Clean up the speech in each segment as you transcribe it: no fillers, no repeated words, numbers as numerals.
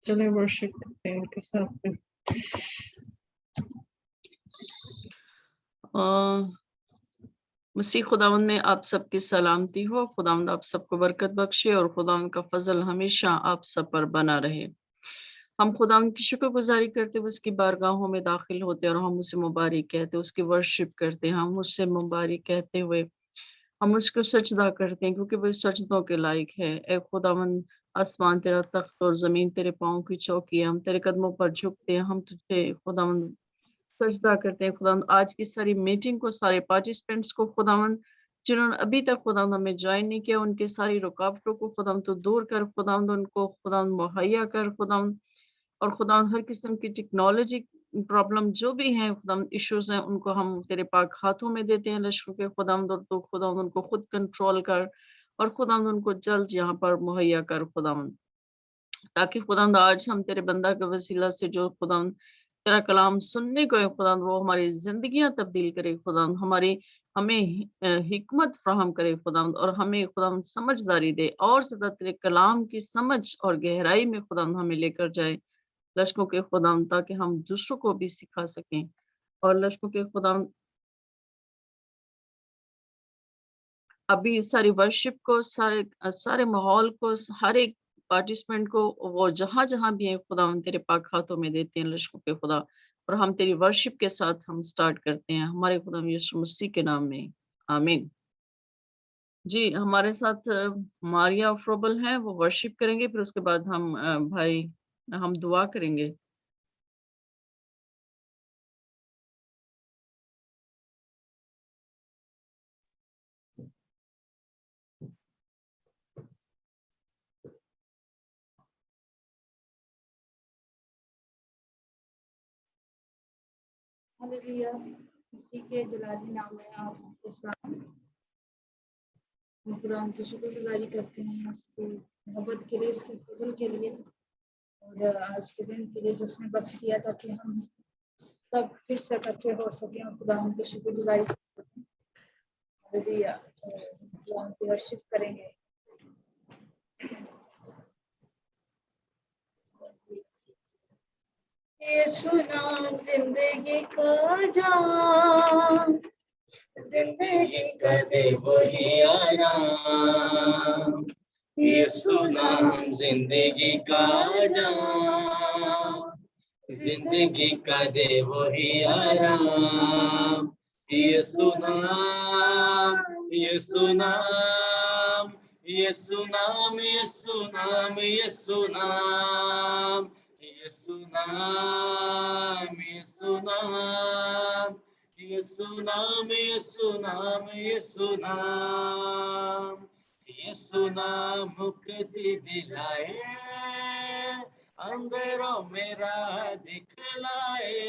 चले वर्शिप करते हैं उनके साथ में। मसीह खुदावंद में आप सबकी सलामती हो। खुदावंद आप सबको बरकत बख्शे और खुदावंद का फजल हमेशा आप सब पर बना रहे। हम खुदावंद की शुक्रगुजारी करते हुए उसकी बारगाहों में दाखिल होते और हम उसे मुबारक कहते, उसकी वर्शिप करते, हम उससे मुबारक कहते हुए हम उसको सजदा करते हैं क्योंकि वो सजदों के लायक है। ए खुदावंद, आसमान तेरा तख्त और ज़मीन तेरे पाँव की चौकी है। हम तेरे कदमों पर झुकते हैं, हम तुझे खुदावंद सजदा करते हैं। खुदावंद आज की सारी मीटिंग को, सारे पार्टिसिपेंट्स को खुदावंद, जिन्होंने अभी तक खुदावंद हमें ज्वाइन नहीं किया, उनकी सारी रुकावटों को खुदावंद तो दूर कर, खुदावंद उनको खुदावंद मुहैया कर खुदावंद, और खुदावंद हर किस्म की टेक्नोलॉजी प्रॉब्लम जो भी हैं, खुदावंद इश्यूज़ हैं, उनको हम तेरे पाक हाथों में देते हैं लश्कर के खुदावंद, और तो खुदावंद उनको खुद कंट्रोल कर और खुदावंद उनको जल्द यहाँ पर मुहैया कर खुदावंद। ताकि खुदावंद आज हम तेरे बंदा के वसीला से जो खुदावंद तेरा कलाम सुनने को है खुदावंद, वो हमारी ज़िंदगियाँ तब्दील करे खुदावंद, हमें हिकमत फ़राहम करे खुदावंद, और हमें खुदावंद समझदारी दे और ज़्यादा तेरे कलाम की समझ और गहराई में खुदावंद हमें लेकर जाए लश्कों के खुदावंद, ताकि हम दूसरों को भी सिखा सकें। और लश्कों के खुदावंद, अभी सारी वर्शिप को, सारे माहौल को, हर एक पार्टिसिपेंट को, वो जहाँ-जहाँ भी है खुदावंद तेरे पाक हाथों में देते हैं लश्कों के खुदा, और हम तेरी वर्शिप के साथ हम स्टार्ट करते हैं हमारे खुदा यीशु मसीह के नाम में। आमीन। जी, हमारे साथ मारिया फ्रोबल हैं, वो वर्शिप करेंगे, फिर उसके बाद हम दुआ करेंगे। हालेलुया। मसीह के जलाली नाम में आप सबको सलाम। हम खुदा की शुक्रगुजारी करते हैं उसकी मोहब्बत के लिए, उसके फजल के लिए, और आज के दिन के लिए जो उसने बख्श दिया ताकि हम सब फिर से इकट्ठे हो सकें और खुदा की शुक्रगुजारी कर सकें। हालेलुया। खुदा की वर्शिप करेंगे। यीशु नाम जिंदगी का जाम, जिंदगी का दे वही आराम। यीशु नाम जिंदगी का जाम, जिंदगी का दे वही आराम। यीशु नाम, यीशु नाम, यीशु नाम, यीशु नाम, यीशु नाम, यीशु नाम, यीशु नाम, यीशु नाम, यीशु नाम, यीशु नाम, यीशु नाम मुक्ति दिलाए, अंधेरों में राह दिखलाए।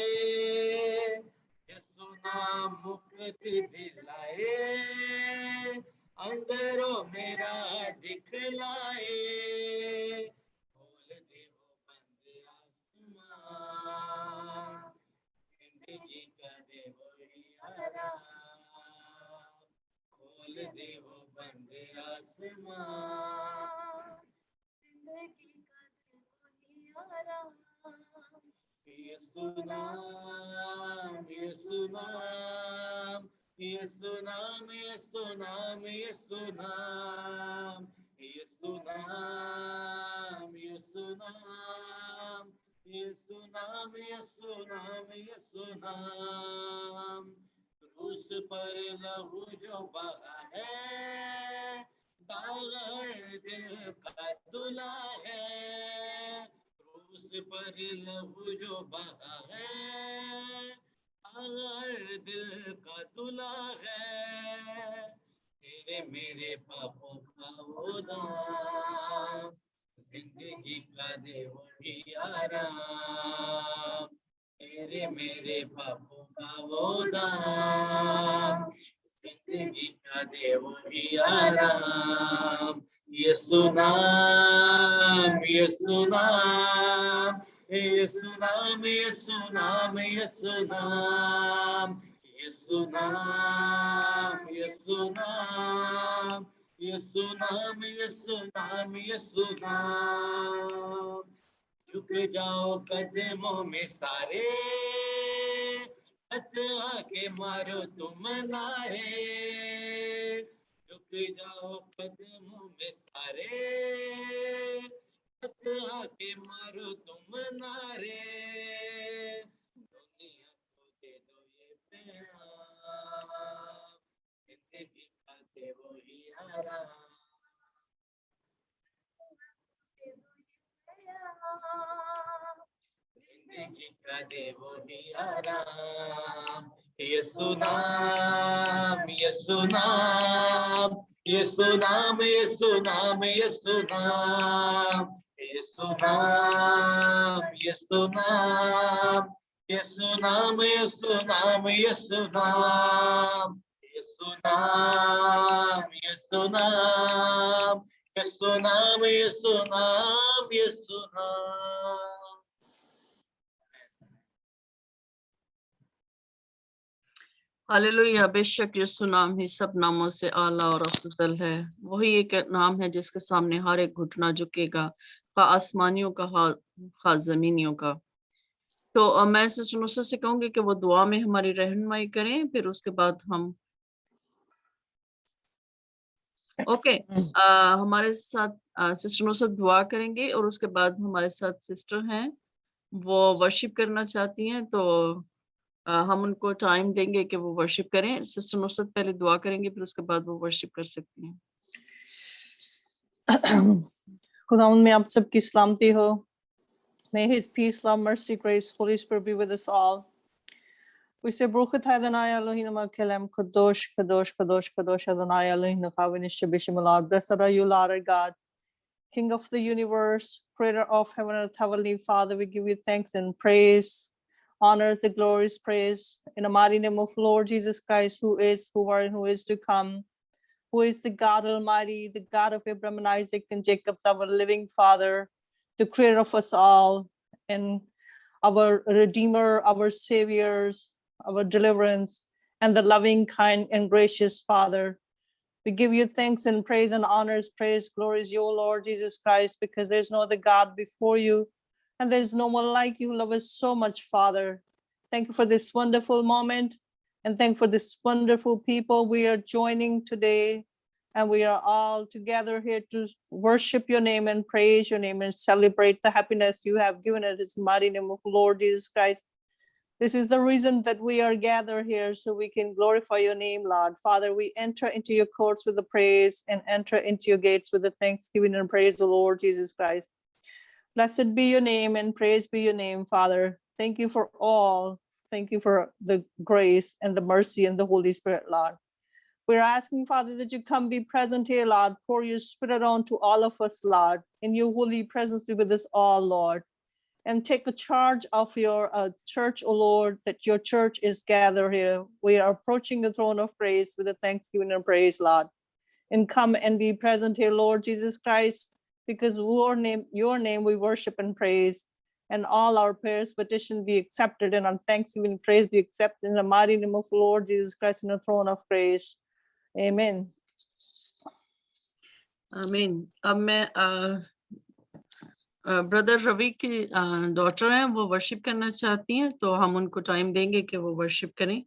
यीशु नाम मुक्ति दिलाए, अंधेरों में राह दिखलाए। खोल दे वो बंद आसमान, जिंदगी का दे वही आराम। खोल दे वो बंद आसमान, जिंदगी का दे वही आराम। यीशु नाम, यीशु नाम, यीशु नाम, यीशु नाम, यीशु नाम, यीशु नाम, यीशु नाम, यीशु नाम, यीशु नाम, यीशु नाम। क्रूस पर लहू जो बहा है, दाग दिल का धुला है। क्रूस पर लहू जो बहा है, दाग दिल का धुला है। तेरे मेरे पापों का वो दाम, जिंदगी का दे वही आराम। तेरे मेरे पापों का वो दाम, जिंदगी का दे वही आराम। यीशु नाम, यीशु नाम, यीशु नाम, यीशु नाम, यीशु नाम, यीशु नाम, यीशु नाम, यीशु नाम, यीशु नाम, यीशु नाम। युग जाओ कदमों में सारे, आके मारो तुम नारे, झुक जाओ कदमों में सारे, आके मारो तुम नारे, दुनिया को दे दो ये पैगाम, जिंदगी का दे वही आराम, जिंदगी का दे वही आराम। यीशु नाम, यीशु नाम, यीशु नाम, यीशु नाम, यीशु नाम, यीशु नाम, यीशु नाम, यीशु नाम, यीशु नाम, यीशु नाम, यीशु नाम, यीशु नाम, यीशु नाम, यीशु नाम, यीशु नाम। हालेलुया। बेशक यीशु नाम ही सब नामों से आला और अफजल है। वही एक नाम है जिसके सामने हर एक घुटना झुकेगा, खा आसमानियों का खा जमीनियों का। तो मैं सिस्टर नुसरत से कहूंगी कि वो दुआ में हमारी रहनुमाई करें, फिर उसके बाद हम ओके हमारे साथ सिस्टर नुसरत दुआ करेंगे और उसके बाद हमारे साथ सिस्टर हैं, वो वर्शिप करना चाहती हैं, तो हम उनको टाइम देंगे कि वो वर्शिप करें। सिस्टर नुसरत पहले दुआ करेंगे, फिर उसके बाद वो वर्शिप कर सकती हैं। खुदावंद में आप सबकी सलामती हो। May his peace, love, mercy, grace, Holy Spirit be with us all. We say, Baruch atah Adonai Eloheinu melech kadosh, kadosh, kadosh, kadosh Adonai Eloheinu chavanis shabishim Lord. Blessed are you, Lord our God, King of the universe, creator of heaven and earth, Heavenly Father. We give you thanks and praise, honor, the glorious praise in the mighty name of Lord Jesus Christ, who is, who are, and who is to come, who is the God Almighty, the God of Abraham and Isaac and Jacob, our living Father, the creator of us all, and our Redeemer, our Saviors, our deliverance, and the loving, kind, and gracious Father. We give you thanks and praise and honors, praise, glories, you, Lord Jesus Christ, because there's no other God before you, and there's no one like you who love us so much, Father. Thank you for this wonderful moment, and thank you for this wonderful people we are joining today. And we are all together here to worship your name and praise your name and celebrate the happiness you have given us in the mighty name of Lord Jesus Christ. This is the reason that we are gathered here, so we can glorify your name, Lord. Father, we enter into your courts with the praise and enter into your gates with the thanksgiving and praise the Lord Jesus Christ. Blessed be your name and praise be your name, Father. Thank you for all. Thank you for the grace and the mercy and the Holy Spirit, Lord. We're asking, Father, that you come be present here, Lord. Pour your spirit on to all of us, Lord. In your holy presence be with us all, Lord. And take a charge of your church, O Lord, that your church is gathered here. We are approaching the throne of grace with a thanksgiving and praise, Lord. And come and be present here, Lord Jesus Christ, because your name we worship and praise. And all our prayers, petitions be accepted, and our thanksgiving and praise be accepted in the mighty name of Lord Jesus Christ in the throne of grace. Amen. आमीन। अब मैं brother Ravi की daughter हैं, वो worship करना चाहती हैं, तो हम उनको टाइम देंगे कि वो वर्शिप करें।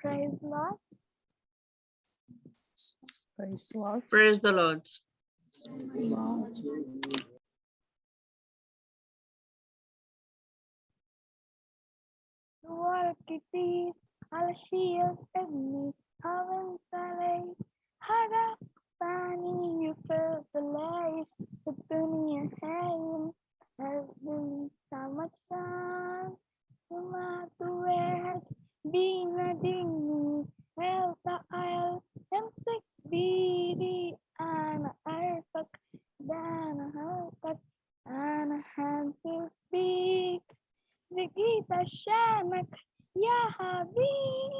Praise Lord. Praise the Lord. Praise the Lord. Nuorkiti alashia edni haven salay haga pani you fill the life the dunya hayin has been samachan Sumatuet bina dini elta ayal emsik bidi ana arfak dana halkat ana hansil عشانك يا حبيب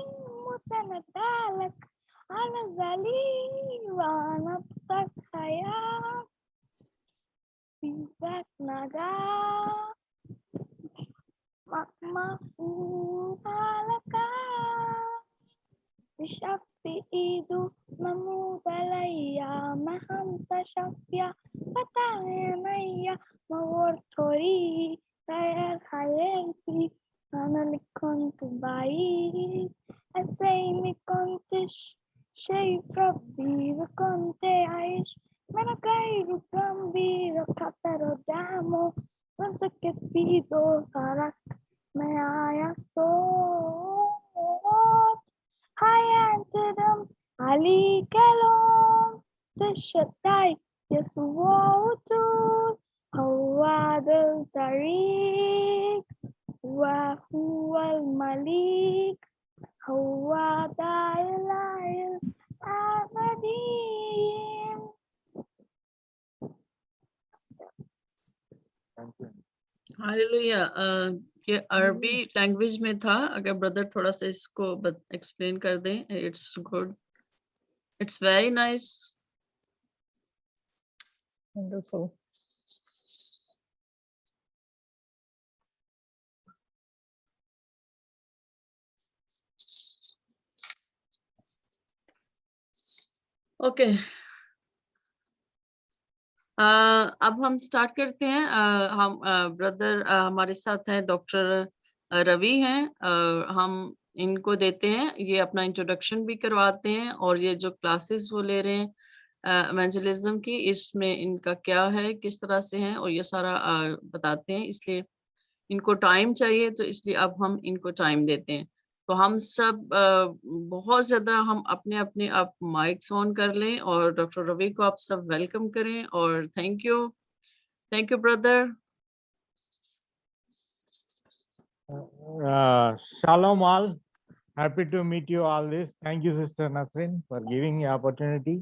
متندالك على الذليل وأنا بطل حياة في ذات نجاة مفهومة لك بشفي إيده مموت ليا ما همسى شفيا فتح عينيا نور طريقي غير حياتي أنا اللي كنت بعيد أسيني كنتش شايف ربي وكنت عايش من غيره جنبي ركعت قدامه وامسكت بإيده صارت معايا صوت هينتدم عليك لوم تشتاي يسوع وتقول هو ده الطريق وهو الملك هو ده الإله الأبدي. Hallelujah. ये अरबी language में था, अगर brother थोड़ा सा इसको explain कर दें। It's good, it's very nice. Wonderful. Okay, अब हम स्टार्ट करते हैं। हम ब्रदर हमारे साथ हैं, डॉक्टर रवि हैं। हम इनको देते हैं, ये अपना इंट्रोडक्शन भी करवाते हैं और ये जो क्लासेस वो ले रहे हैं इवेंजलिज्म की, इसमें इनका क्या है, किस तरह से है, और ये सारा बताते हैं। इसलिए इनको टाइम चाहिए, तो इसलिए अब हम इनको टाइम देते हैं। तो हम सब बहुत ज़्यादा हम अपने आप माइक्स ऑन कर लें और डॉक्टर रवि को आप सब वेलकम करें। और thank you brother. Shalom all. Happy to meet you all this. Thank you, Sister Nasrin, for giving me opportunity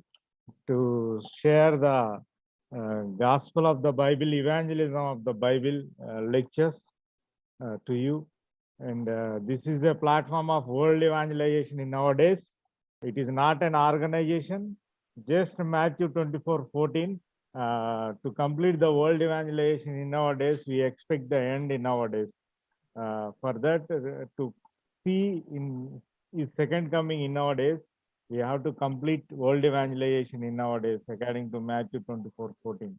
to share the Gospel of the Bible, evangelism of the Bible lectures to you. And this is a platform of world evangelization in nowadays. It is not an organization. Just Matthew 24:14. To complete the world evangelization in nowadays, we expect the end in nowadays. For that, to see in his second coming in nowadays, we have to complete world evangelization in nowadays, according to Matthew 24:14.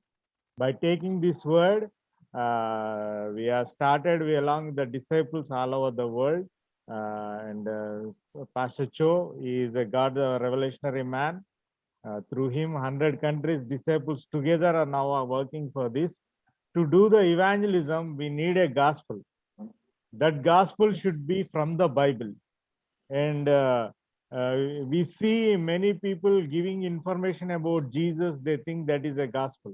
By taking this word, we have started along the disciples all over the world. And Pastor Cho is a God revelationary man. Through him, 100 countries, disciples together are now working for this. To do the evangelism, we need a gospel. That gospel should be from the Bible. And we see many people giving information about Jesus. They think that is a gospel.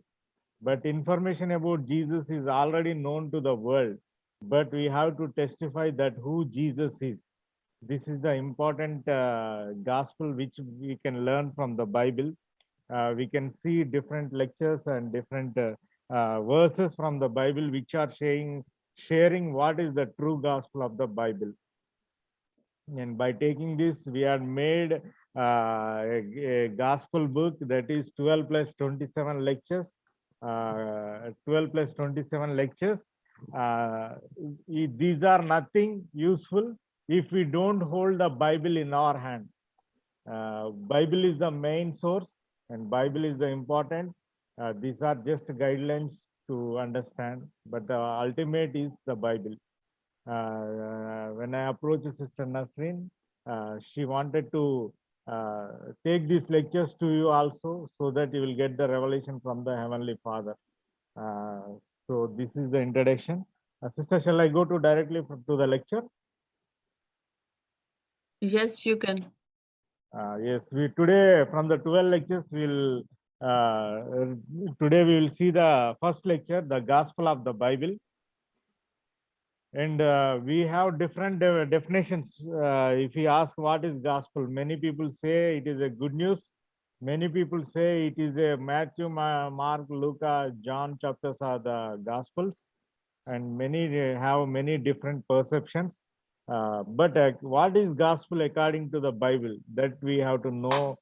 But information about Jesus is already known to the world. But we have to testify that who Jesus is. This is the important gospel which we can learn from the Bible. We can see different lectures and different verses from the Bible which are sharing what is the true gospel of the Bible. And by taking this, we are made a gospel book that is 12 plus 27 lectures. 12 plus 27 lectures. These are nothing useful if we don't hold the Bible in our hand. Bible is the main source and Bible is the important. These are just guidelines to understand, but the ultimate is the Bible. When I approached Sister Nasrin, she wanted to take these lectures to you also, so that you will get the revelation from the Heavenly Father. So this is the introduction. Sister, shall I go to directly to the lecture? Yes, you can. Yes, we today from the 12 lectures we'll today we will see the first lecture, the Gospel of the Bible. And we have different definitions. If you ask what is gospel, many people say it is a good news. Many people say it is a Matthew, Mark, Luke, John chapters are the gospels. and many have many different perceptions. But what is gospel according to the Bible? That we have to know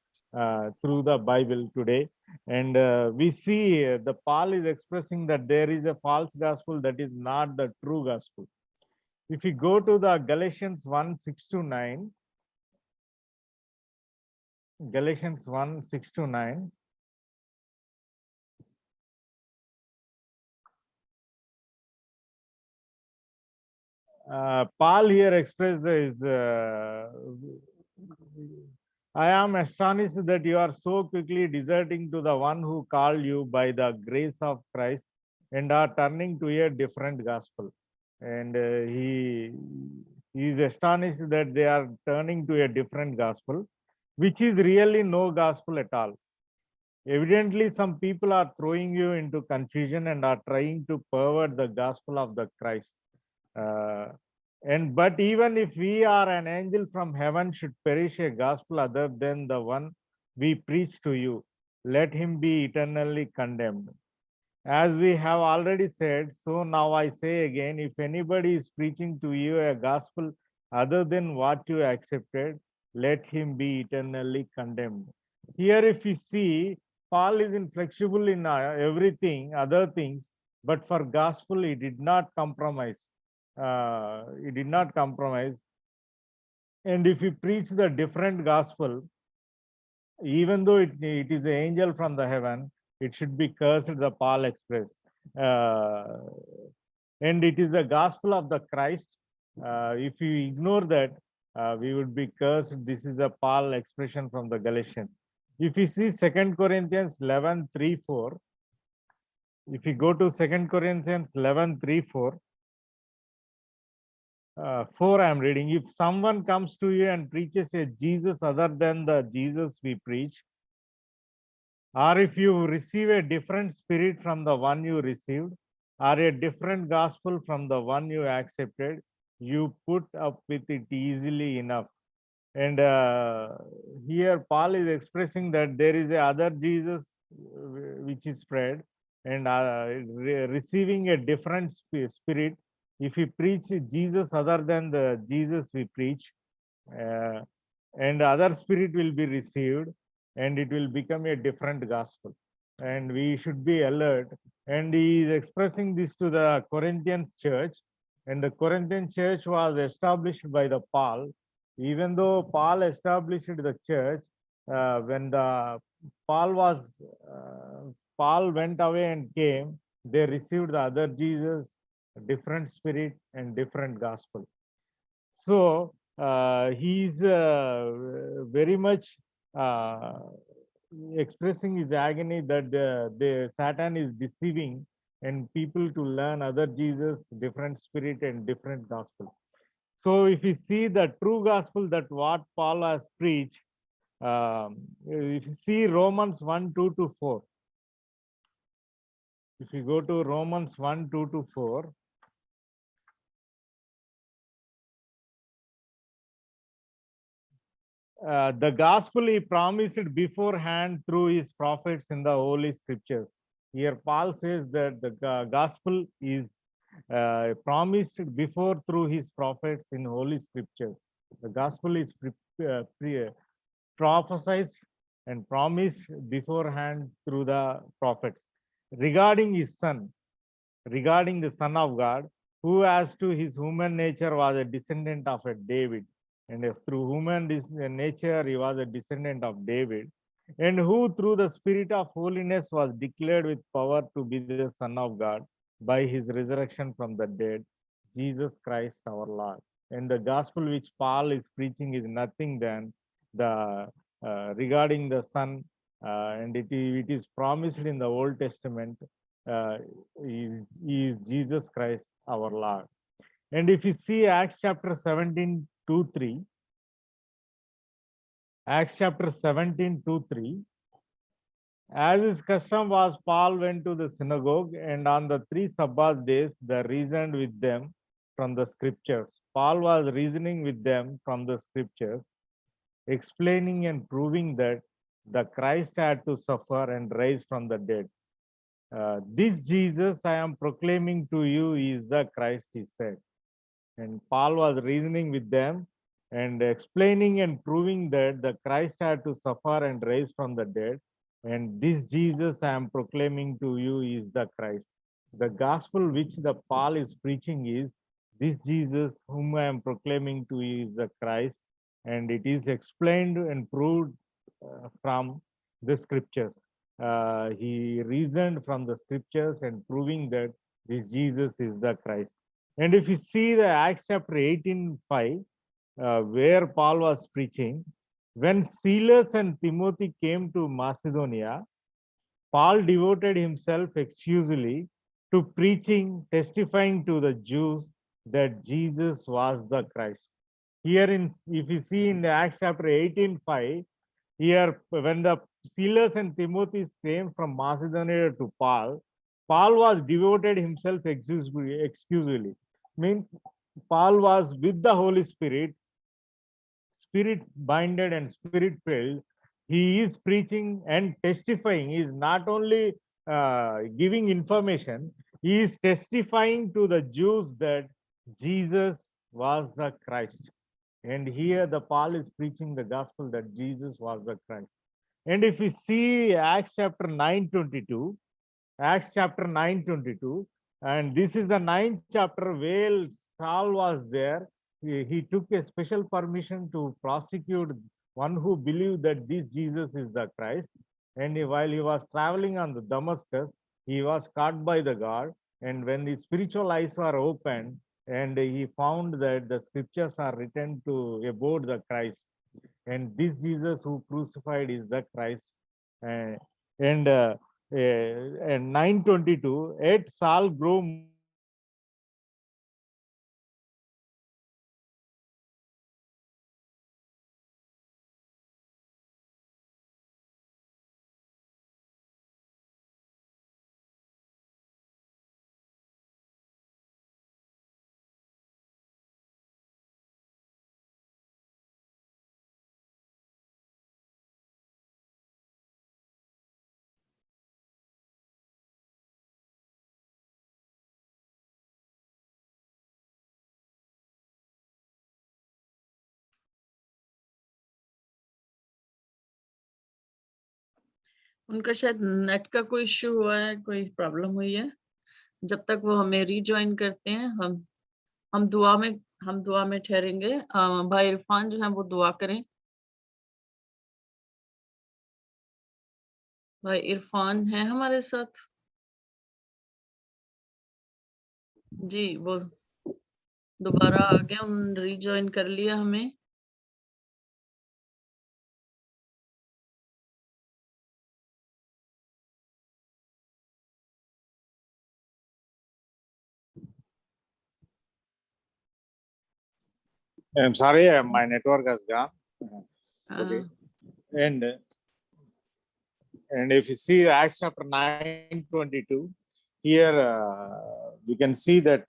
through the Bible today. And we see the Paul is expressing that there is a false gospel that is not the true gospel. If you go to the Galatians 1:6-9, Galatians 1:6-9. Paul here expresses, I am astonished that you are so quickly deserting to the one who called you by the grace of Christ and are turning to a different gospel. And he is astonished that they are turning to a different gospel, which is really no gospel at all. Evidently, some people are throwing you into confusion and are trying to pervert the gospel of the Christ. But even if we are an angel from heaven should perish a gospel other than the one we preach to you, let him be eternally condemned. As we have already said, so now I say again, if anybody is preaching to you a gospel other than what you accepted, let him be eternally condemned. Here, if we see, Paul is inflexible in everything, other things, but for gospel, he did not compromise. He did not compromise. And if you preach the different gospel, even though it is an angel from the heaven, it should be cursed, the Paul express. And it is the gospel of the Christ. If you ignore that, we would be cursed. This is the Paul expression from the Galatians. If you see 2 Corinthians 11:3-4, if you go to 2 Corinthians 11:3-4, 4 I am reading. If someone comes to you and preaches a Jesus other than the Jesus we preach, or if you receive a different spirit from the one you received, or a different gospel from the one you accepted, you put up with it easily enough. And here Paul is expressing that there is a other Jesus which is spread, and receiving a different spirit. If we preach Jesus other than the Jesus we preach, and other spirit will be received, and it will become a different gospel. And we should be alert. And he is expressing this to the Corinthians church, and the Corinthian church was established by the Paul. Even though Paul established the church, when the Paul went away and came, they received the other Jesus, different spirit and different gospel. So he's very much expressing his agony that the Satan is deceiving and people to learn other Jesus, different spirit and different gospel. So if you see the true gospel that what Paul has preached, if you see Romans 1:2-4, if you go to Romans 1:2-4, the gospel he promised beforehand through his prophets in the Holy Scriptures. Here Paul says that the gospel is promised before through his prophets in Holy Scriptures. The gospel is prophesied and promised beforehand through the prophets regarding his son, regarding the Son of God, who as to his human nature was a descendant of a David, and through human nature he was a descendant of David, and who through the Spirit of holiness was declared with power to be the Son of God by his resurrection from the dead, Jesus Christ our Lord. And the gospel which Paul is preaching is nothing than the regarding the Son, and it is promised in the Old Testament, is Jesus Christ our Lord. And if you see Acts chapter 17:2-3, Acts chapter 17:2-3, as his custom was, Paul went to the synagogue, and on the 3 Sabbath days, they reasoned with them from the scriptures. Paul was reasoning with them from the scriptures, explaining and proving that the Christ had to suffer and rise from the dead. This Jesus I am proclaiming to you is the Christ, he said. And Paul was reasoning with them and explaining and proving that the Christ had to suffer and rise from the dead. And this Jesus I am proclaiming to you is the Christ. The gospel which the Paul is preaching is this Jesus whom I am proclaiming to you is the Christ. And it is explained and proved from the scriptures. He reasoned from the scriptures and proving that this Jesus is the Christ. And if you see the Acts chapter 18:5, where Paul was preaching, when Silas and Timothy came to Macedonia, Paul devoted himself exclusively to preaching, testifying to the Jews that Jesus was the Christ. Here, if you see in the Acts chapter 18:5, here when the Silas and Timothy came from Macedonia to Paul, Paul was devoted himself exclusively. Means Paul was with the Holy Spirit, spirit binded and spirit filled. He is preaching and testifying. He is not only giving information, he is testifying to the Jews that Jesus was the Christ. And here the Paul is preaching the gospel that Jesus was the Christ. And if we see Acts chapter 9:22, Acts chapter 9:22, and this is the 9th chapter where Saul was there. He took a special permission to prosecute one who believed that this Jesus is the Christ. And while he was traveling on the Damascus, he was caught by the guard. And when his spiritual eyes were opened, and he found that the scriptures are written to about the Christ, and this Jesus who crucified is the Christ. And 9:22, yet Saul grew उनका शायद net का कोई issue हुआ है, कोई problem हुई है। जब तक वो हमें रीजॉइन करते हैं, हम दुआ में ठहरेंगे। भाई इरफान जो है वो दुआ करें। भाई इरफान है हमारे साथ? जी, वो दोबारा आ गया, उन्होंने रीजॉइन कर लिया हमें। I'm sorry, my network has gone. हाँ, And if you see Acts chapter 9:22, here we can see that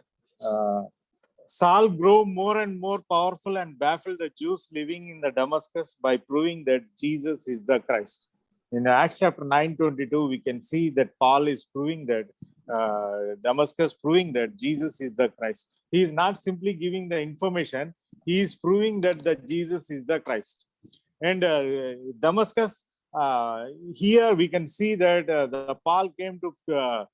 Saul grew more and more powerful and baffled the Jews living in the Damascus by proving that Jesus is the Christ. In Acts chapter 9:22, we can see that Paul is proving that Damascus proving that Jesus is the Christ. He is not simply giving the information; he is proving that the Jesus is the Christ. And Damascus, here we can see that the Paul came to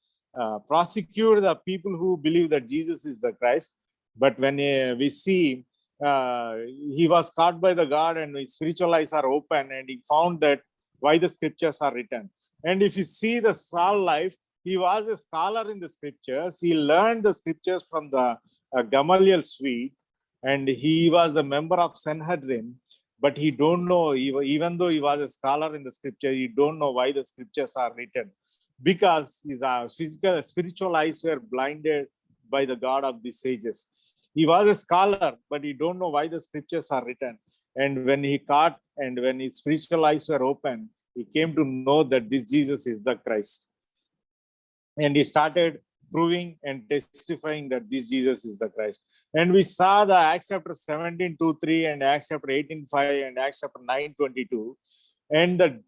prosecute the people who believe that Jesus is the Christ. But when we see he was caught by the guard and his spiritual eyes are open and he found that why the scriptures are written. And if you see the Saul life, he was a scholar in the scriptures. He learned the scriptures from the Gamaliel suite, and he was a member of Sanhedrin. But he don't know, even though he was a scholar in the scripture, he don't know why the scriptures are written, because his spiritual eyes were blinded by the God of these ages. He was a scholar, but he don't know why the scriptures are written. And when he caught and when his spiritual eyes were open, he came to know that this Jesus is the Christ. And he started proving and testifying that this Jesus is the Christ. And we saw the Acts chapter 17:2-3 and Acts chapter 18:5 and Acts chapter 9:22. And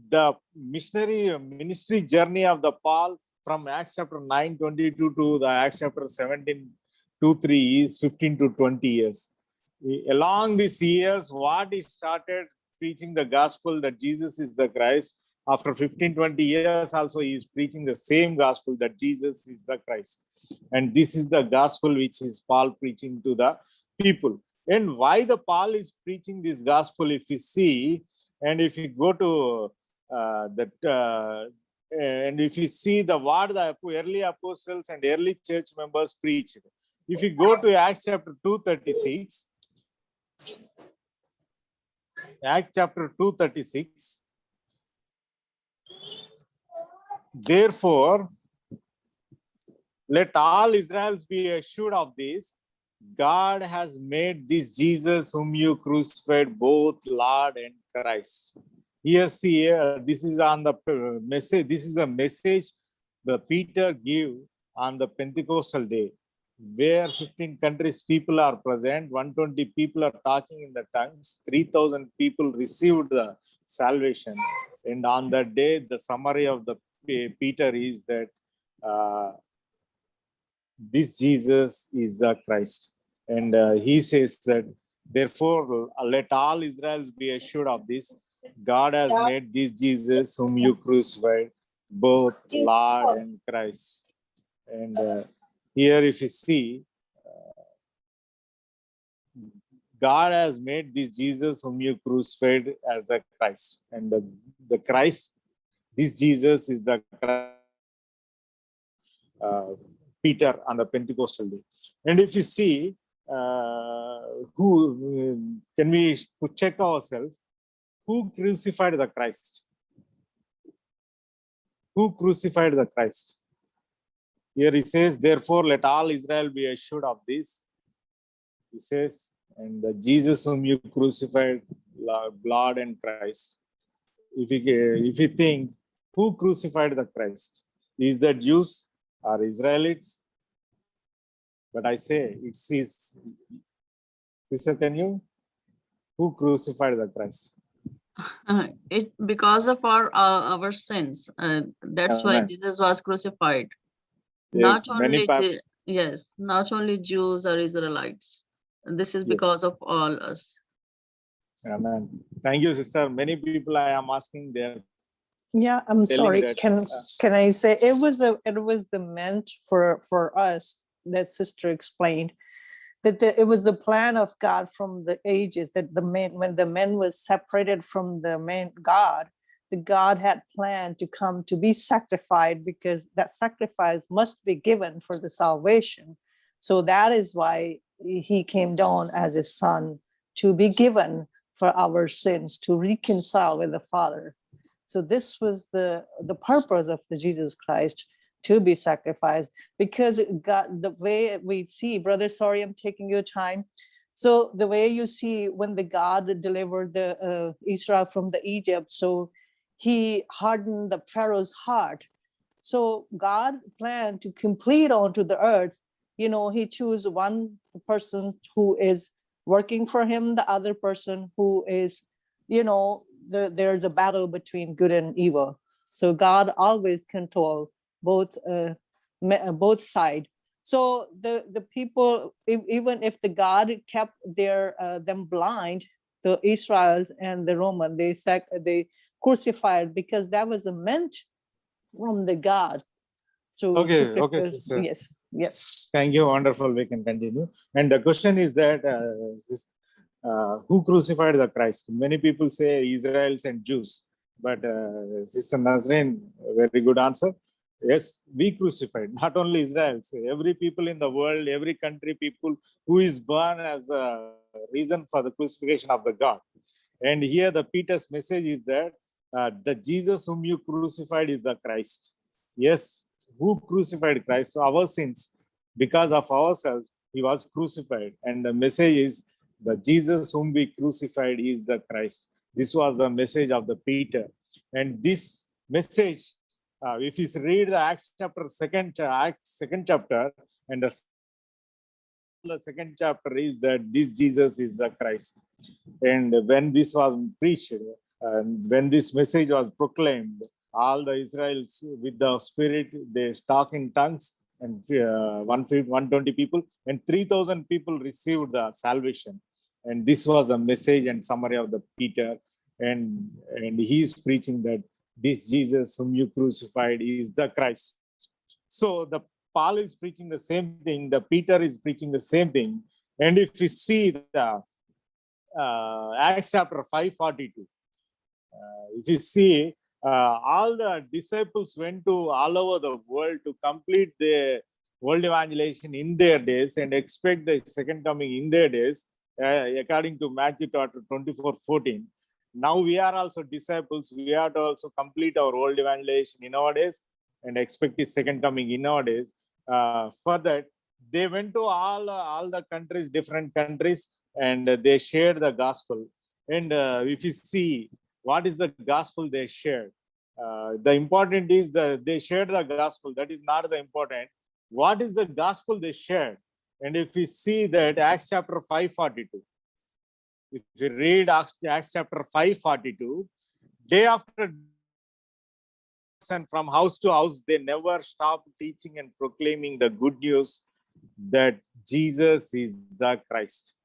the missionary ministry journey of the Paul from Acts chapter 9:22 to the Acts chapter 17:2-3 is 15 to 20 years. Along these years, what he started preaching the gospel that Jesus is the Christ. After 15-20 years, also he is preaching the same gospel that Jesus is the Christ. And this is the gospel which is Paul preaching to the people. And why the Paul is preaching this gospel, if you see, and if you go to and if you see the what the early apostles and early church members preached. If you go to Acts chapter 2:36, Acts chapter 2:36, therefore, let all Israels be assured of this, God has made this Jesus whom you crucified both Lord and Christ. Here, see, this is on the message. This is a message that Peter gave on the Pentecostal day, where 15 countries people are present, 120 people are talking in the tongues, 3,000 people received the salvation. And on that day, the summary of the Peter is that this Jesus is the Christ. And he says that, therefore, let all Israels be assured of this. God has made this Jesus whom you crucified, both Lord and Christ. And here, if you see, God has made this Jesus whom you crucified as the Christ. And the Christ, this Jesus is the Christ. Peter on the Pentecostal day. And if you see, who can we check ourselves? Who crucified the Christ? Who crucified the Christ? Here he says, therefore, let all Israel be assured of this. He says, and the Jesus whom you crucified, Lord and Christ. If you think, who crucified the Christ? Is that Jews or Israelites? But I say, it's his. Sister, can you? Who crucified the Christ? It because of our sins. That's why Amen. Jesus was crucified. Yes, Not many only yes, not only Jews or Israelites. This is Yes. because of all us. Amen. Thank you, sister. Many people I am asking there. Yeah, I'm Telling sorry. that, Can I say it was the meant for us that sister explained that it was the plan of God from the ages that when the men was separated from the man God, the God had planned to come to be sacrificed because that sacrifice must be given for the salvation. So that is why he came down as a son to be given for our sins, to reconcile with the Father. So this was the purpose of the Jesus Christ, to be sacrificed, because God, the way we see, brother, sorry, I'm taking your time. So the way you see when the God delivered the Israel from the Egypt, so he hardened the Pharaoh's heart. So God planned to complete onto the earth. He chose one person who is working for him, the other person who is, there's a battle between good and evil. So God always control both sides. So the people, even if the God kept them blind, the Israel and the Roman, they crucified because that was meant from the God. So Okay, sister. yes. Thank you. Wonderful. We can continue. And the question is that who crucified the Christ? Many people say Israelites and Jews, but Sister Nazreen, very good answer. Yes, we crucified, not only Israelites, every people in the world, every country, people who is born as a reason for the crucifixion of the God. And here the Peter's message is that the Jesus whom you crucified is the Christ. Yes, who crucified Christ? So our sins, because of ourselves, he was crucified. And the message is the Jesus whom we crucified is the Christ. This was the message of the Peter. And this message, if you read the Acts chapter, second chapter, and the second chapter is that this Jesus is the Christ. And when this was preached, And when this message was proclaimed, all the Israelites with the Spirit, they talk in tongues, and 120 people and 3,000 people received the salvation. And this was the message and summary of the Peter. And he is preaching that this Jesus whom you crucified is the Christ. So the Paul is preaching the same thing, the Peter is preaching the same thing. And if you see the Acts chapter 5:42, if you see, all the disciples went to all over the world to complete the world evangelization in their days and expect the second coming in their days, according to Matthew chapter 24:14. Now we are also disciples. We have to also complete our world evangelization in our days and expect his second coming in our days. For that, they went to all the countries, different countries, and they shared the gospel. And if you see what is the gospel they shared, the important is that they shared the gospel. That is not the important. What is the gospel they shared? And if we see that Acts chapter 5:42, if you read Acts chapter 5:42, day after and from house to house, they never stopped teaching and proclaiming the good news that Jesus is the Christ.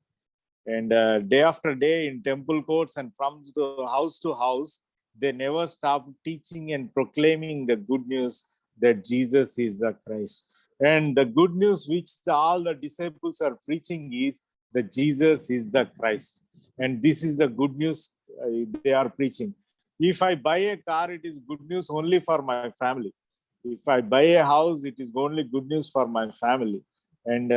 And day after day in temple courts and from the house to house, they never stopped teaching and proclaiming the good news that Jesus is the Christ. And the good news which all the disciples are preaching is that Jesus is the Christ. And this is the good news they are preaching. If I buy a car, it is good news only for my family. If I buy a house, it is only good news for my family. And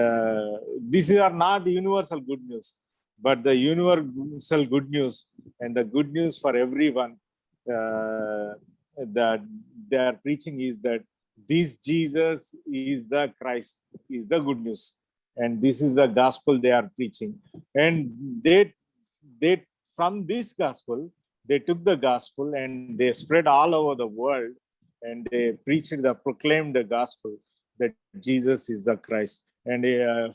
these are not universal good news, but the universal good news and the good news for everyone that they are preaching is that this Jesus is the Christ, is the good news. And this is the gospel they are preaching. And they from this gospel, they took the gospel and they spread all over the world, and they proclaimed the gospel that Jesus is the Christ. And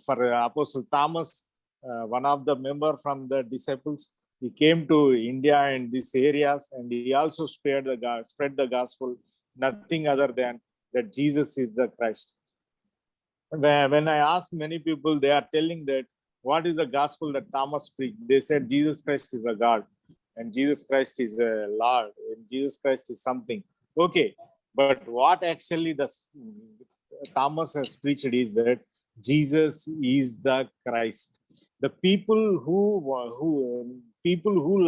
for Apostle Thomas, one of the member from the disciples, he came to India and these areas, and he also spread the gospel, nothing other than that Jesus is the Christ. When I ask many people, they are telling that what is the gospel that Thomas preached? They said Jesus Christ is a God, and Jesus Christ is a Lord, and Jesus Christ is something. Okay, but what actually Thomas has preached is that Jesus is the Christ. The people who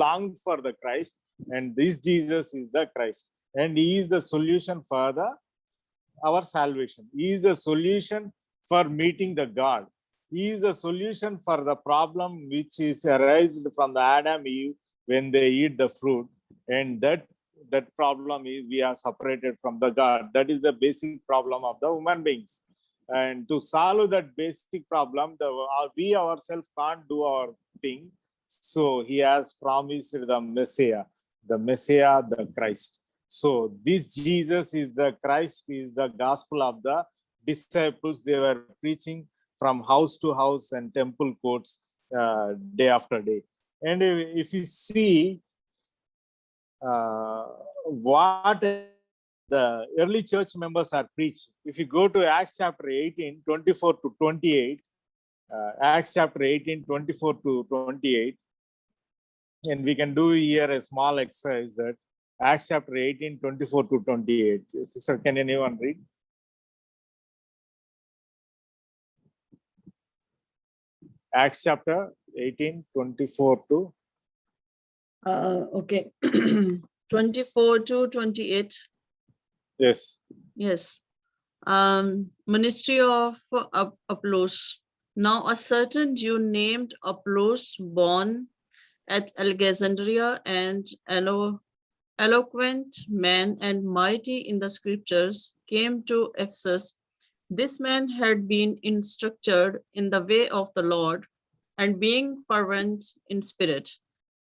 longed for the Christ, and this Jesus is the Christ, and he is the solution for our salvation. He is the solution for meeting the God. He is the solution for the problem which is arised from the Adam Eve when they eat the fruit, and that problem is we are separated from the God. That is the basic problem of the human beings. And to solve that basic problem, we ourselves can't do our thing. So he has promised the Messiah, the Christ. So this Jesus is the Christ, is the gospel of the disciples. They were preaching from house to house and temple courts day after day. And if you see what the early church members are preached, if you go to Acts chapter 18, 24 to 28, Acts chapter 18, 24 to 28, and we can do here a small exercise that Acts chapter 18, 24 to 28. Sister, can anyone read? Acts chapter 18, 24 to... Okay. 24 to 28. Yes. Yes. Ministry of Apollos. Now a certain Jew named Apollos, born at Alexandria, and eloquent man and mighty in the scriptures, came to Ephesus. This man had been instructed in the way of the Lord, and being fervent in spirit,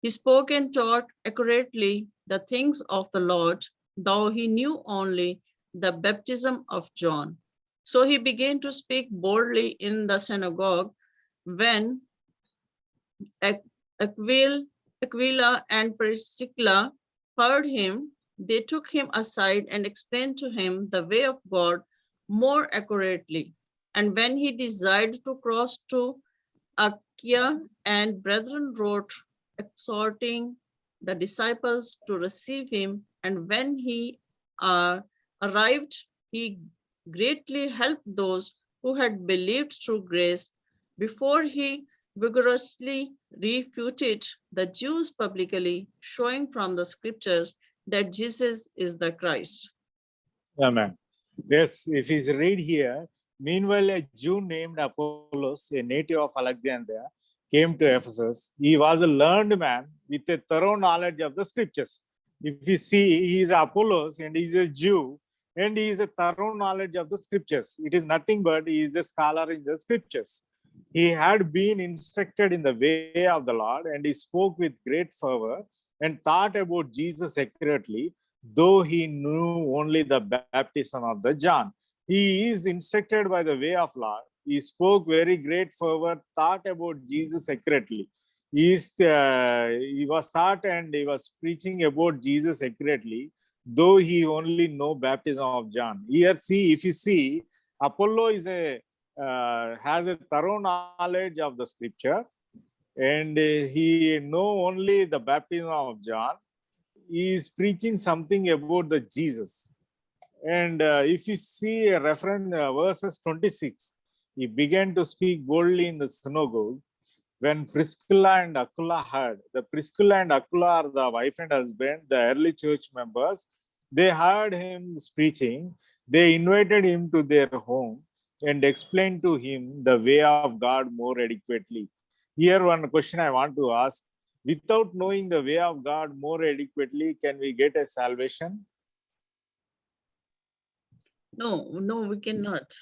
he spoke and taught accurately the things of the Lord, though he knew only the baptism of John. So he began to speak boldly in the synagogue. When Aquila and Priscilla heard him, they took him aside and explained to him the way of God more accurately. And when he desired to cross to Achaia, and brethren wrote, exhorting the disciples to receive him. And when he arrived, he greatly helped those who had believed through grace. Before he vigorously refuted the Jews publicly, showing from the scriptures that Jesus is the Christ. Amen. Yes, if you read here, meanwhile, a Jew named Apollos, a native of Alexandria, came to Ephesus. He was a learned man with a thorough knowledge of the scriptures. If you see, he is Apollos and he is a Jew and he is a thorough knowledge of the scriptures. It is nothing but he is a scholar in the scriptures. He had been instructed in the way of the Lord and he spoke with great fervor and thought about Jesus accurately, though he knew only the baptism of the John. He is instructed by the way of Lord. He spoke very great fervor, thought about Jesus accurately. He was taught and he was preaching about Jesus accurately, though he only know baptism of John. Here, see, if you see, Apollo is has a thorough knowledge of the scripture, and he know only the baptism of John. He is preaching something about the Jesus. And if you see a reference, verses 26, he began to speak boldly in the synagogue. When Priscilla and Aquila heard, the Priscilla and Aquila are the wife and husband, the early church members, they heard him preaching. They invited him to their home and explained to him the way of God more adequately. Here, one question I want to ask: without knowing the way of God more adequately, can we get a salvation? No, we cannot.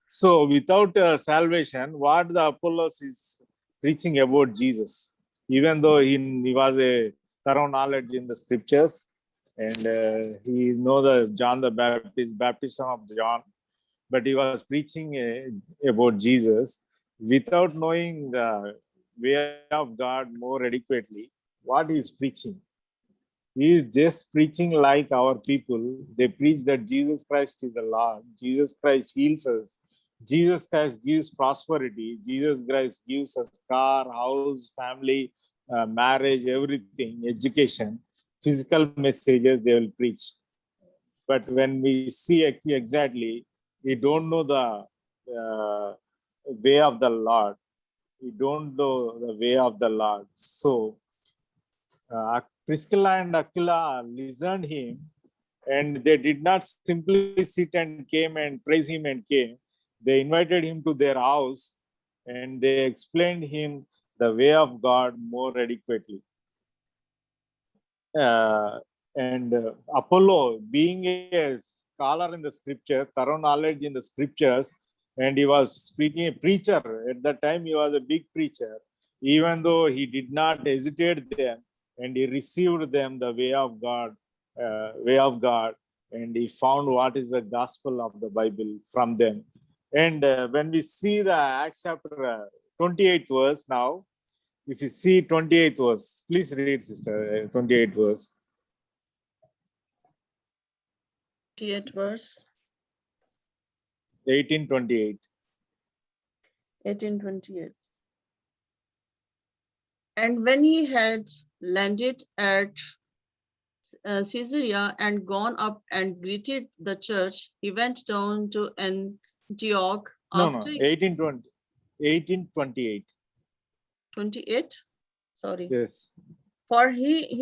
So, without salvation, what the Apollos is preaching about Jesus, even though he was a thorough knowledge in the scriptures, and he know the John the Baptist, baptism of John, but he was preaching about Jesus without knowing the way of God more adequately. What he is preaching? He is just preaching like our people. They preach that Jesus Christ is the Lord. Jesus Christ heals us. Jesus Christ gives prosperity. Jesus Christ gives us car, house, family, marriage, everything, education, physical messages they will preach. But when we see exactly, we don't know the way of the Lord. We don't know the way of the Lord. So, Priscilla and Aquila listened him, and they did not simply sit and came and praise him and came. They invited him to their house and they explained him the way of God more adequately. And Apollo, being a scholar in the scripture, thorough knowledge in the scriptures, and he was speaking a preacher. At that time, he was a big preacher. Even though he did not hesitate them, and he received them the way of God, and he found what is the gospel of the Bible from them. And when we see the Acts chapter 28 verse now, if you see 28th verse, please read, sister, 28th verse. 28th verse. 1828. 1828. And when he had landed at Caesarea and gone up and greeted the church, he went down to Antioch. No, after 1828. 28. Sorry. Yes. For he Hmm.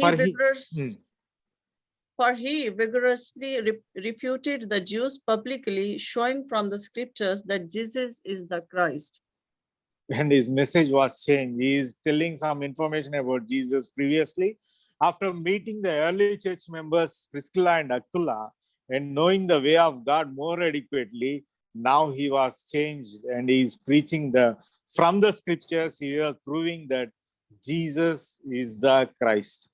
vigorously refuted the Jews publicly, showing from the scriptures that Jesus is the Christ. And his message was changed. He is telling some information about Jesus previously. After meeting the early church members, Priscilla and Aquila, and knowing the way of God more adequately, now he was changed and he is preaching from the scriptures. He is proving that Jesus is the Christ.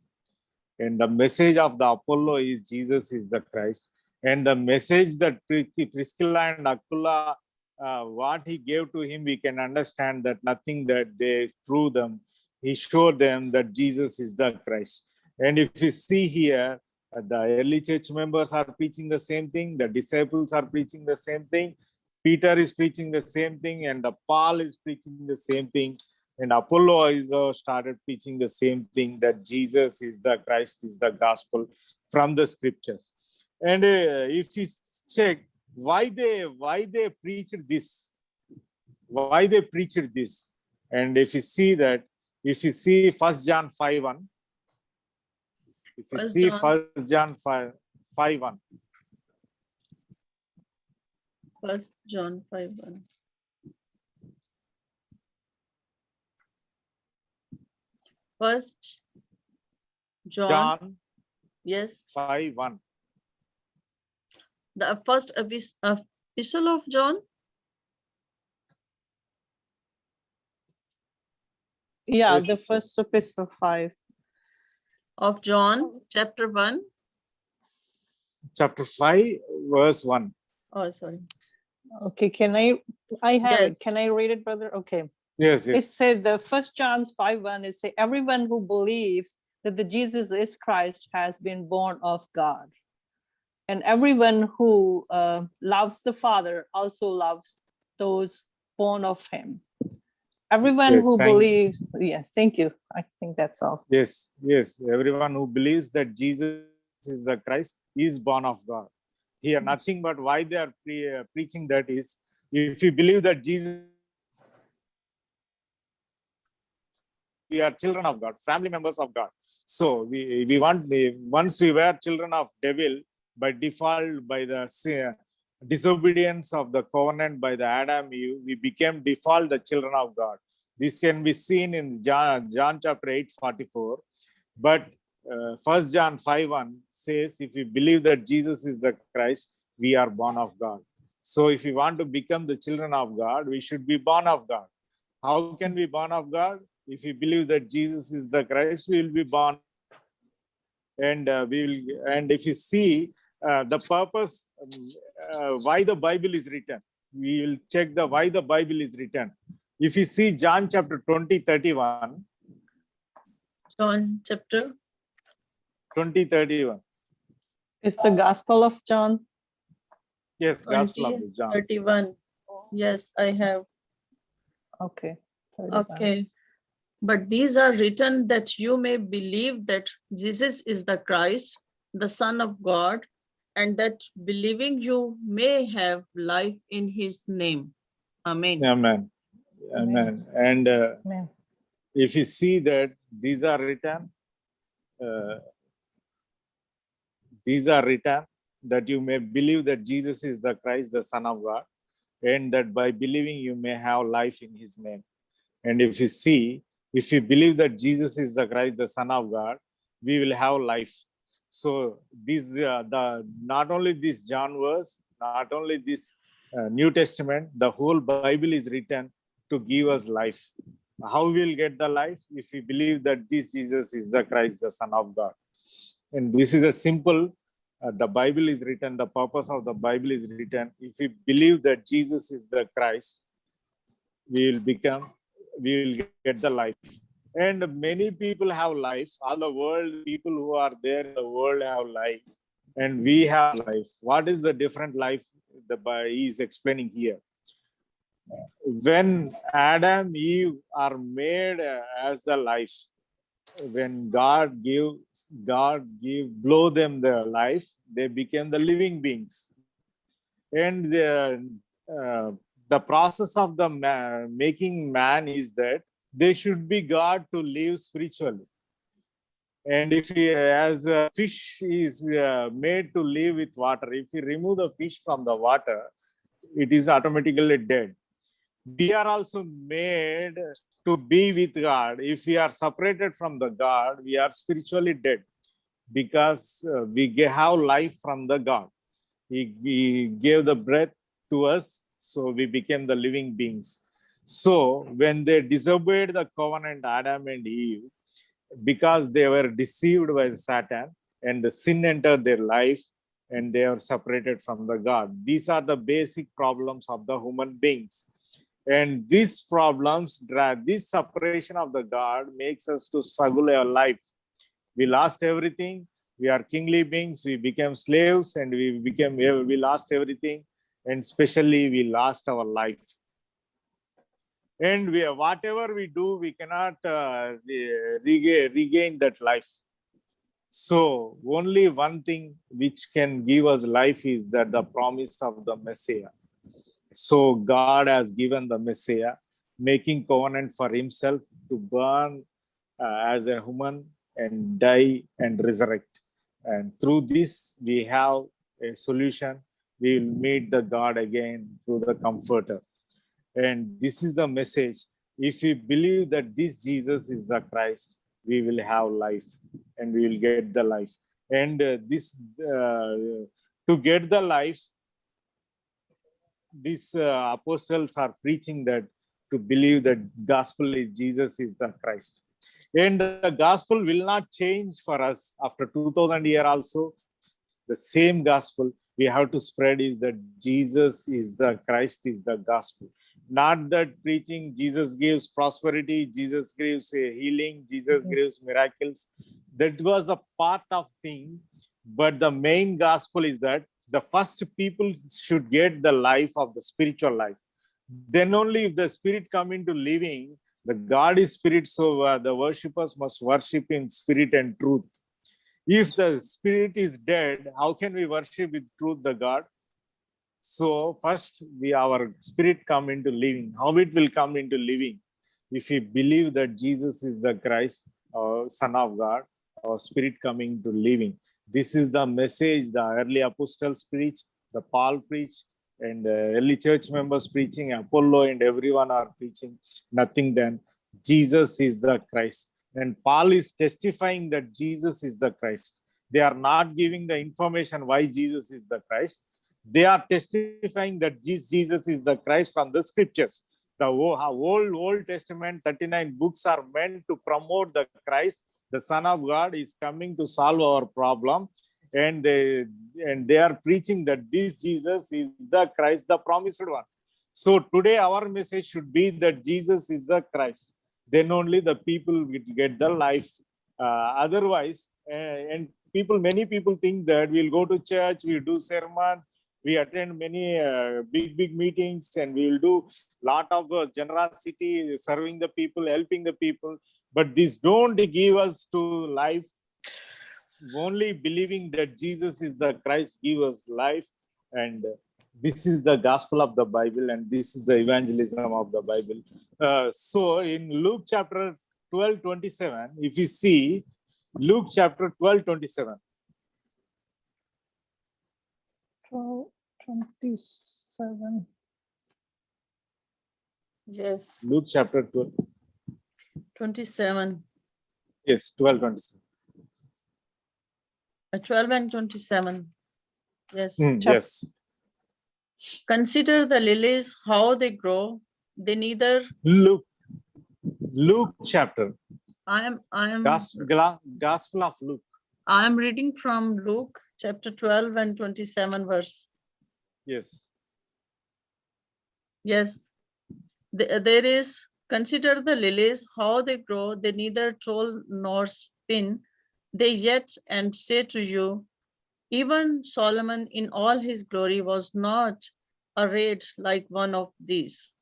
And the message of the Apollo is Jesus is the Christ. And the message that Priscilla and Aquila, what he gave to him, we can understand that nothing that they proved them. He showed them that Jesus is the Christ. And if you see here, the early church members are preaching the same thing, the disciples are preaching the same thing, Peter is preaching the same thing, and Paul is preaching the same thing, and Apollo is started preaching the same thing, that Jesus is the Christ, is the gospel from the scriptures. And if you check why they preached this, and if you see that, if you see 1 John 5:1, if you First see John. 1 John 5:1, 1 John 5:1. First John. Yes. 5:1. The first epistle of John. Yeah, Yes, the sister. first epistle 5. Of John, chapter 1. Chapter 5, verse 1. Oh, sorry. Okay, I have Yes. it. Can I read it, brother? Okay. Yes, It yes. said the 1 John 5:1, it say everyone who believes that the Jesus is Christ has been born of God. And everyone who loves the Father also loves those born of him. Everyone Yes, who thank you. believes, yes, thank you. I think that's all. Yes, everyone who believes that Jesus is the Christ is born of God. Here, nothing but why they are preaching that is, if you believe that Jesus, we are children of God, family members of God. So we want, once we were children of devil by default, by the disobedience of the covenant by the Adam Eve, we became default the children of God. This can be seen in John chapter 8:44. But 1 John 5:1 says, if we believe that Jesus is the Christ, we are born of God. So if we want to become the children of God, we should be born of God. How can we be born of God? If we believe that Jesus is the Christ, we will be born. And and if you see the purpose, why the Bible is written, we will check the why the Bible is written. If you see John chapter 20:31. John chapter 20:31. It's the Gospel of John. Yes, Gospel of John. 31. Yes, I have. Okay. 31. Okay. But these are written that you may believe that Jesus is the Christ, the Son of God, and that believing you may have life in his name. Amen. Amen. Amen. And Amen. if you see that these are written that you may believe that Jesus is the Christ, the Son of God, and that by believing you may have life in his name. And if you see, if you believe that Jesus is the Christ, the Son of God, we will have life. So these not only this John verse, not only this New Testament, the whole Bible is written to give us life. How we'll get the life? If we believe that this Jesus is the Christ, the Son of God. And this is a simple, the Bible is written, the purpose of the Bible is written. If we believe that Jesus is the Christ, we will get the life. And many people have life. All the world, people who are there in the world have life. And we have life. What is the different life he is explaining here? When Adam, Eve are made as the life, when God blow them the life, they became the living beings. And the process of the making man is that they should be God to live spiritually. And if he, as a fish is made to live with water, if you remove the fish from the water, it is automatically dead. We are also made to be with God. If we are separated from the God, we are spiritually dead, because we have life from the God. He gave the breath to us, so we became the living beings. So when they disobeyed the covenant, Adam and Eve, because they were deceived by Satan, and the sin entered their life, and they are separated from the God. These are the basic problems of the human beings. And these problems, this separation of the God makes us to struggle our life. We lost everything. We are kingly beings. We became slaves, and we lost everything, and especially we lost our life. And whatever we do, we cannot regain that life. So only one thing which can give us life is that the promise of the Messiah. So God has given the Messiah, making covenant for himself to burn as a human and die and resurrect. And through this, we have a solution. We will meet the God again through the Comforter. And this is the message. If we believe that this Jesus is the Christ, we will have life and we will get the life. And to get the life, these apostles are preaching that to believe that gospel is Jesus is the Christ. And the gospel will not change for us after 2000 years also. The same gospel we have to spread is that Jesus is the Christ is the gospel. Not that preaching Jesus gives prosperity, Jesus gives a healing, Jesus gives miracles. That was a part of thing. But the main gospel is that the first people should get the life of the spiritual life. Then only if the spirit come into living, the God is spirit, so the worshippers must worship in spirit and truth. If the spirit is dead, how can we worship with truth the God? So first our spirit come into living. How it will come into living? If we believe that Jesus is the Christ, Son of God, our spirit coming to living. This is the message the early apostles preach, the Paul preach, and early church members preaching, Apollo and everyone are preaching nothing than Jesus is the Christ. And Paul is testifying that Jesus is the Christ. They are not giving the information why Jesus is the Christ. They are testifying that Jesus is the Christ from the scriptures. The Old Testament, 39 books are meant to promote the Christ. The Son of God is coming to solve our problem. And they are preaching that this Jesus is the Christ, the promised one. So today our message should be that Jesus is the Christ. Then only the people will get the life. Otherwise, and many people think that we'll go to church, we'll do sermon, we attend many big meetings, and we will do lot of generosity, serving the people, helping the people. But this don't give us to life. Only believing that Jesus is the Christ give us life. And this is the gospel of the Bible, and this is the evangelism of the Bible. So in Luke chapter 12:27, if you see Luke chapter 12:27. 12:27. Yes, Luke chapter 12. 27. Yes, 12:27. 12 and 27. Yes. Yes. Consider the lilies, how they grow. They neither. Luke chapter. I am Gospel of Luke. I am reading from Luke chapter 12 and 27 verse. Yes. Yes. There is, consider the lilies, how they grow. They neither toil nor spin. They yet and say to you, even Solomon in all his glory was not arrayed like one of these.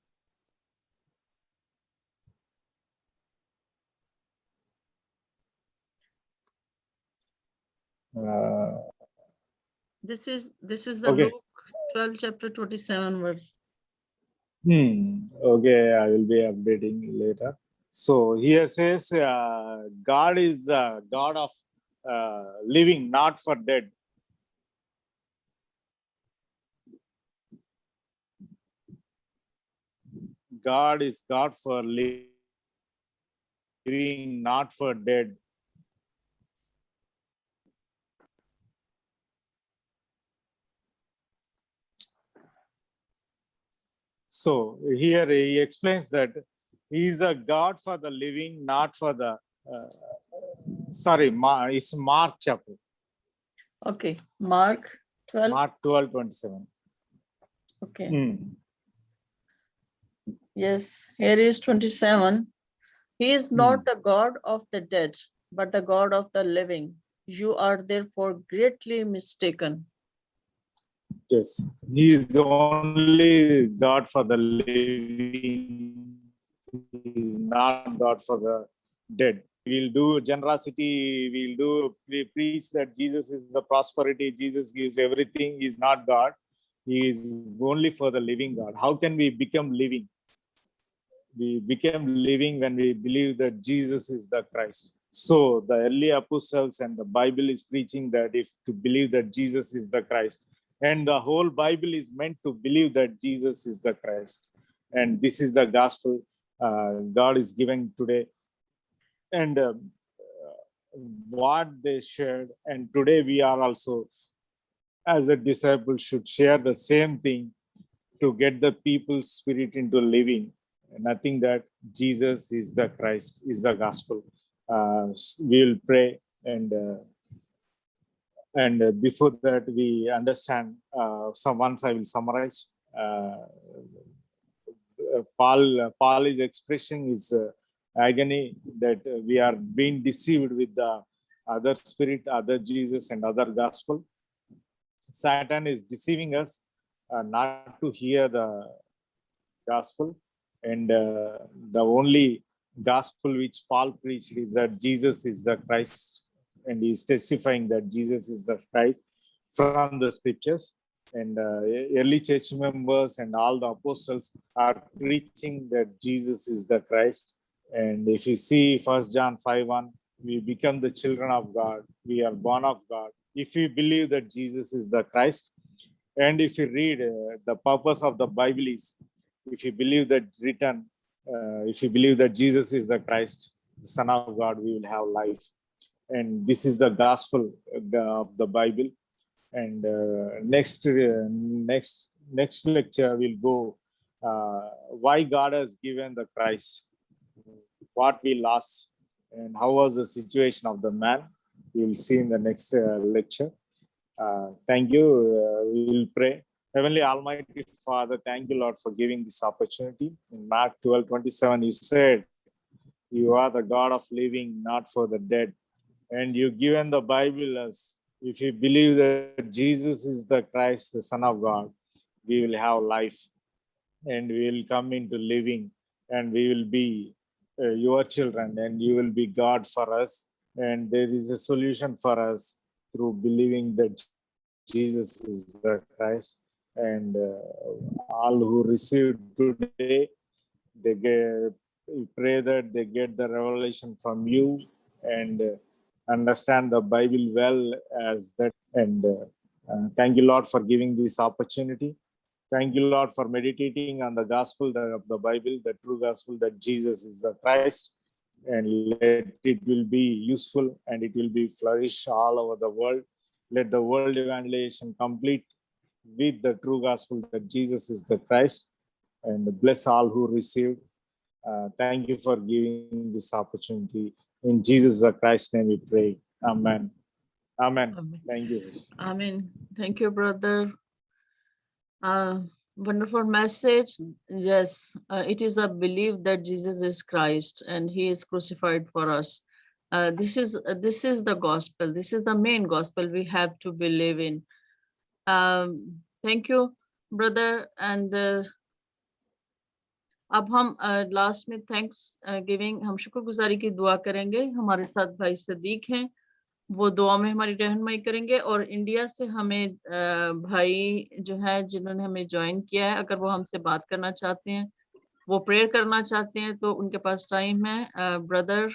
This is the Okay. Luke 12 chapter 27 verse. Okay, I will be updating later. So here says God is the God of living, not for dead. God is God for living, not for dead. So here he explains that he is a God for the living, not for the, it's Mark chapter. Okay, Mark 12. Mark 12:27. Okay. Yes, here is 27. He is not the God of the dead, but the God of the living. You are therefore greatly mistaken. Yes, He is the only God for the living, not God for the dead. We'll do generosity, we preach that Jesus is the prosperity, Jesus gives everything, He is not God. He is only for the living God. How can we become living? We become living when we believe that Jesus is the Christ. So the early apostles and the Bible is preaching that if to believe that Jesus is the Christ, and the whole Bible is meant to believe that Jesus is the Christ. And this is the gospel God is giving today. And what they shared, and today we are also, as a disciple, should share the same thing to get the people's spirit into living. Nothing that Jesus is the Christ, is the gospel. We will pray, and before that we understand. Once I will summarize. Paul is expressing his agony that we are being deceived with the other spirit, other Jesus, and other gospel. Satan is deceiving us not to hear the gospel, and the only gospel which Paul preached is that Jesus is the Christ, and he is testifying that Jesus is the Christ from the scriptures. And early church members and all the apostles are preaching that Jesus is the Christ. And if you see 1 John 5:1, we become the children of God. We are born of God. If we believe that Jesus is the Christ, and if you read the purpose of the Bible is, if you believe that written, if you believe that Jesus is the Christ, the Son of God, we will have life. And this is the gospel of the Bible. And next lecture we'll go why God has given the Christ, what we lost, and how was the situation of the man. We will see in the next lecture. Thank you. We will pray. Heavenly Almighty Father, thank you, Lord, for giving this opportunity. In Mark 12:27, you said, you are the God of living, not for the dead. And you've given the Bible as, if you believe that Jesus is the Christ, the Son of God, we will have life, and we will come into living, and we will be your children, and you will be God for us. And there is a solution for us through believing that Jesus is the Christ. And all who received today, we pray that they get the revelation from you, and understand the Bible well as that. And thank you, Lord, for giving this opportunity. Thank you, Lord, for meditating on the gospel of the Bible, the true gospel that Jesus is the Christ. And let it will be useful, and it will be flourish all over the world. Let the world evangelization complete with the true gospel that Jesus is the Christ. And bless all who received. Thank you for giving this opportunity. In Jesus the Christ's name we pray. Amen. Amen. Amen. Thank you, sister. Amen. Thank you, brother. Wonderful message. Yes, it is a belief that Jesus is Christ and he is crucified for us. This is the gospel. This is the main gospel we have to believe in. Thank you, brother. And अब हम last में thanks giving, हम शुक्रगुजारी की दुआ करेंगे. हमारे साथ भाई सदीक हैं, वो दुआ में हमारी रहनुमाई करेंगे. और इंडिया से हमें भाई जो है जिन्होंने हमें ज्वाइन किया है, अगर वो हमसे बात करना चाहते हैं, वो प्रेयर करना चाहते हैं, तो उनके पास टाइम है. Brother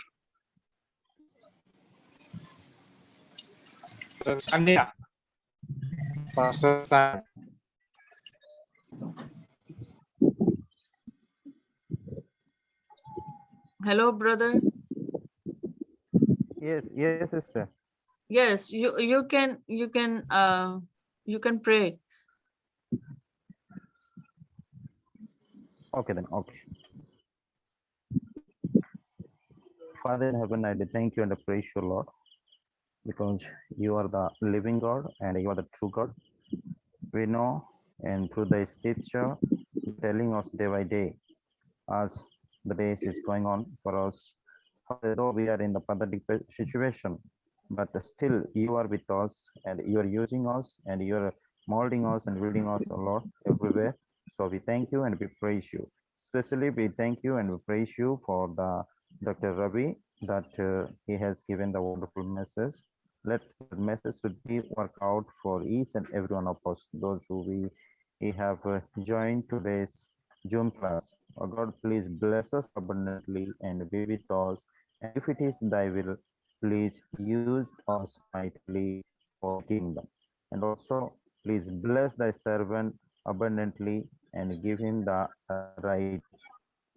Sanya. Pastor Sanya. hello brother. Yes, sister. Yes, you can pray. Okay then, okay. Father in heaven, I thank you and I praise you, Lord, because you are the living God and you are the true God. We know, and through the scripture, telling us day by day, as the days is going on for us, Though we are in the pathetic situation, but still you are with us and you are using us and you are molding us and building us, oh Lord, everywhere. So we thank you and we praise you. Especially we thank you and we praise you for the Dr. Ravi that he has given the wonderful message. Let the message should be work out for each and every one of us, those who we have joined today's Zoom class. Oh God, please bless us abundantly and be with us. And if it is thy will, please use us mightily for kingdom. And also, please bless thy servant abundantly and give him the right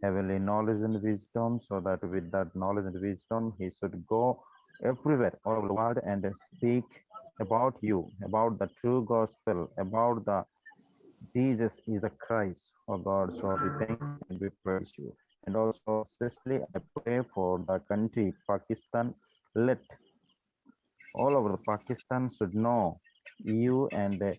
heavenly knowledge and wisdom, so that with that knowledge and wisdom, he should go everywhere, all over the world, and speak about you, about the true gospel, about the Jesus is the Christ, oh God. So we thank you and we praise you. And also, especially, I pray for the country, Pakistan. Let all over Pakistan should know you and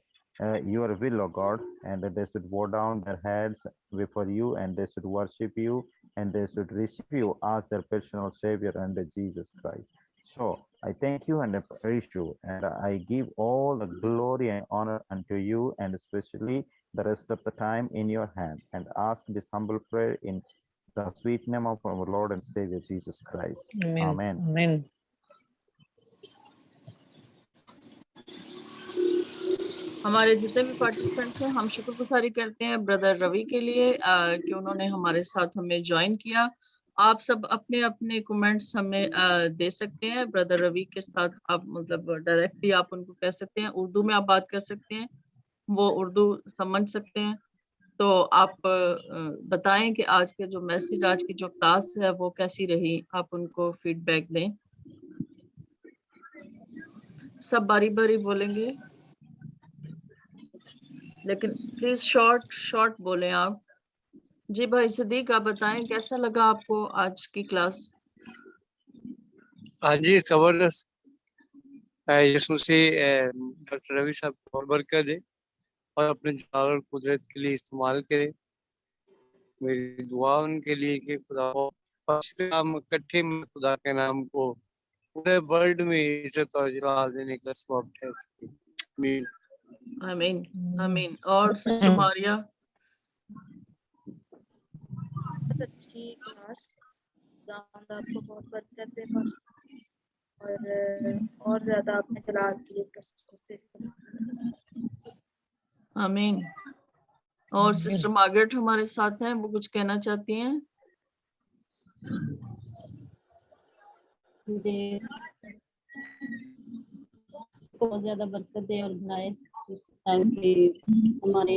your will, oh God, and they should bow down their heads before you, and they should worship you, and they should receive you as their personal Savior and Jesus Christ. So I thank you and I praise you, and I give all the glory and honor unto you, and especially the rest of the time in your hand, and ask this humble prayer in the sweet name of our Lord and Savior Jesus Christ. Amen. Amen. हमारे जितने भी participants हैं, हम शुक्रगुजारी करते हैं brother Ravi के लिए कि उन्होंने हमारे साथ हमें ज्वाइन किया। आप सब अपने अपने कमेंट्स हमें दे सकते हैं। ब्रदर रवि के साथ आप मतलब डायरेक्टली आप उनको कह सकते हैं, उर्दू में आप बात कर सकते हैं, वो उर्दू समझ सकते हैं। तो आप बताएं कि आज के जो मैसेज, आज की जो क्लास है वो कैसी रही, आप उनको फीडबैक दें। सब बारी बारी बोलेंगे, लेकिन प्लीज शॉर्ट बोलें आप। जी भाई सदीक, आप बताएं कैसा लगा आपको आज की क्लास? हाँ जी, जबरदस्त। यीशु मसीह डॉक्टर रवि साहब को और बरकत दे और अपने जलाल और कुदरत के लिए इस्तेमाल करे। मेरी दुआ उनके लिए कि खुदा हम इकट्ठे में खुदा के नाम को पूरे वर्ल्ड में इज्जत और जलाल देने का सबब ठहरे। आमीन। आमीन आमीन। और सिस्टर मारिया? बहुत अच्छी क्लास, आपको बहुत बरकत दे और ज्यादा अपने जलाल के लिए कसम से इस्तेमाल। आमीन। और सिस्टर मार्गरेट हमारे साथ हैं, वो कुछ कहना चाहती हैं? जी, बहुत ज्यादा बरकत दे और बनाए ताकि हमारे